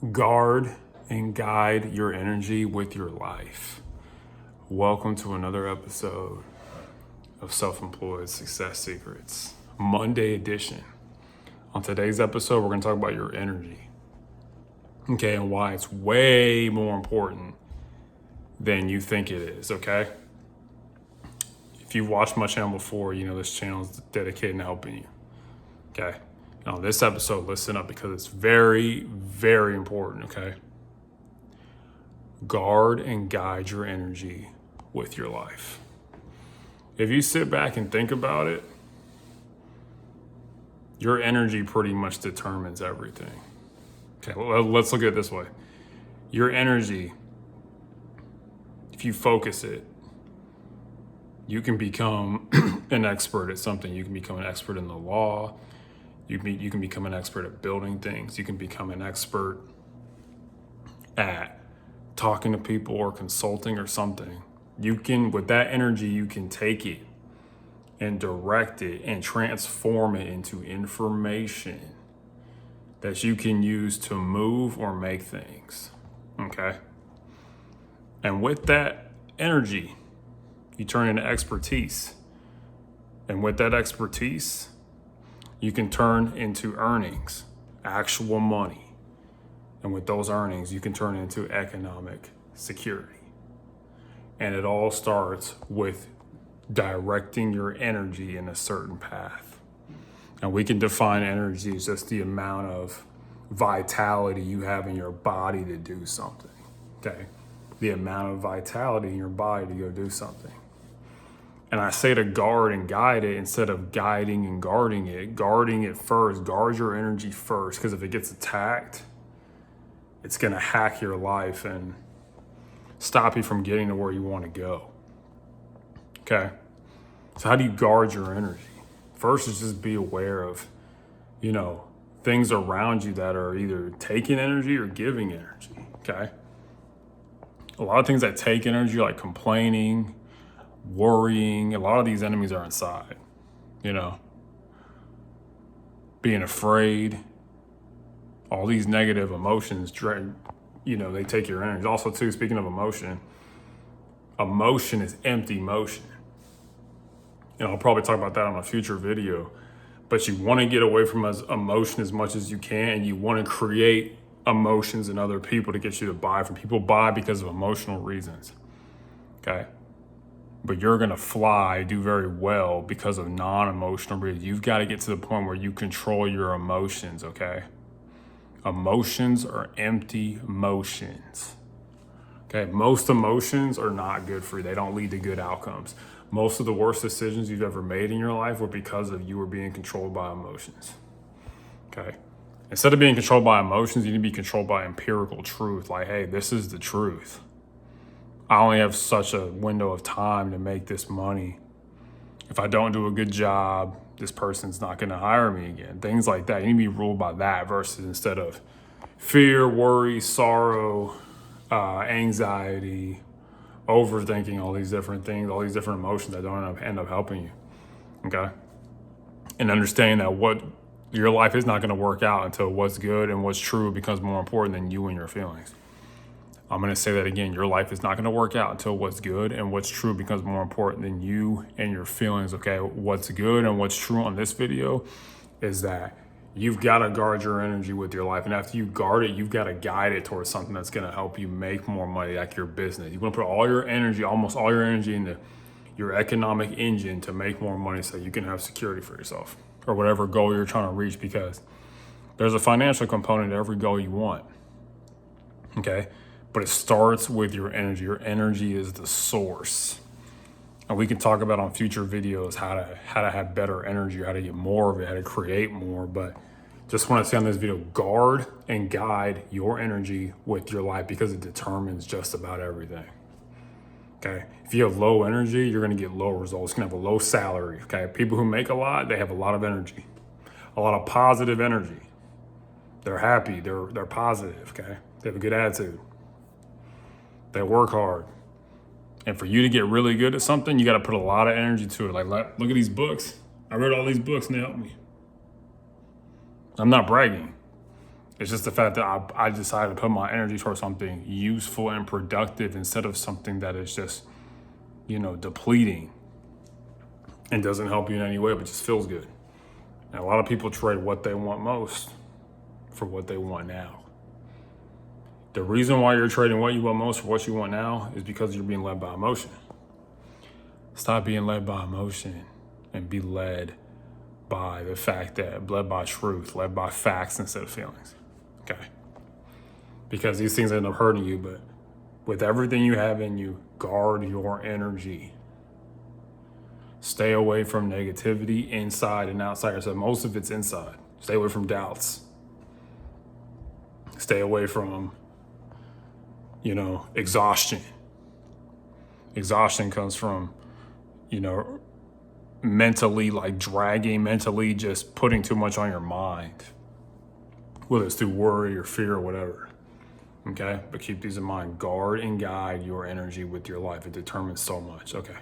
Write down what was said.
Guard and guide your energy with your life. Welcome to another episode of Self-Employed Success Secrets, Monday edition. On today's episode, we're going to talk about your energy. Okay, and why it's way more important than you think it is, okay? If you've watched my channel before, you know this channel is dedicated to helping you, okay? Now, this episode, listen up because it's very, very important, okay? Guard and guide your energy with your life. If you sit back and think about it, your energy pretty much determines everything. Okay, let's look at it this way. Your energy, if you focus it, you can become an expert at something. You can become an expert in the law. You can become an expert at building things. You can become an expert at talking to people or consulting or something. You can, with that energy, you can take it and direct it and transform it into information that you can use to move or make things, okay? And with that energy, you turn into expertise. And with that expertise, you can turn into earnings, actual money. And with those earnings, you can turn into economic security. And it all starts with directing your energy in a certain path. And we can define energy as just the amount of vitality you have in your body to do something, okay? The amount of vitality in your body to go do something. And I say to guard and guide it instead of guiding and guarding it first. Guard your energy first, because if it gets attacked, it's going to hack your life and stop you from getting to where you want to go. Okay? So how do you guard your energy? First is just be aware of, things around you that are either taking energy or giving energy. Okay? A lot of things that take energy, like complaining, worrying, a lot of these enemies are inside, being afraid, all these negative emotions, they take your energy. Also too, speaking of emotion is empty motion. And I'll probably talk about that on a future video, but you want to get away from emotion as much as you can. And you want to create emotions in other people to get you to buy from people. Buy because of emotional reasons. Okay. But you're going to do very well because of non-emotional reasons. You've got to get to the point where you control your emotions, okay? Emotions are empty motions, okay? Most emotions are not good for you. They don't lead to good outcomes. Most of the worst decisions you've ever made in your life were because of you were being controlled by emotions, okay? Instead of being controlled by emotions, you need to be controlled by empirical truth. Like, hey, this is the truth. I only have such a window of time to make this money. If I don't do a good job, this person's not going to hire me again. Things like that. You need to be ruled by that versus instead of fear, worry, sorrow, anxiety, overthinking, all these different things, all these different emotions that don't end up helping you. Okay? And understanding that what your life is not going to work out until what's good and what's true becomes more important than you and your feelings. I'm going to say that again. Your life is not going to work out until what's good and what's true becomes more important than you and your feelings, okay? What's good and what's true on this video is that you've got to guard your energy with your life. And after you guard it, you've got to guide it towards something that's going to help you make more money, like your business. You want to put all your energy, almost all your energy into your economic engine to make more money so you can have security for yourself or whatever goal you're trying to reach, because there's a financial component to every goal you want, okay? But it starts with your energy. Your energy is the source. And we can talk about on future videos how to have better energy, how to get more of it, how to create more. But just want to say on this video, guard and guide your energy with your life because it determines just about everything. Okay. If you have low energy, you're going to get low results. You're going to have a low salary. Okay. People who make a lot, they have a lot of energy, a lot of positive energy. They're happy. They're positive. Okay. They have a good attitude. They work hard. And for you to get really good at something, you got to put a lot of energy to it. Like, look at these books. I read all these books and they helped me. I'm not bragging. It's just the fact that I decided to put my energy towards something useful and productive instead of something that is just, depleting and doesn't help you in any way, but just feels good. And a lot of people trade what they want most for what they want now. The reason why you're trading what you want most for what you want now is because you're being led by emotion. Stop being led by emotion and be led by the fact that, led by truth, led by facts instead of feelings. Okay? Because these things end up hurting you, but with everything you have in you, guard your energy. Stay away from negativity inside and outside. So most of it's inside. Stay away from doubts. Stay away from, exhaustion. Exhaustion comes from, mentally dragging, mentally just putting too much on your mind, whether it's through worry or fear or whatever. Okay? But keep these in mind. Guard and guide your energy with your life. It determines so much. Okay.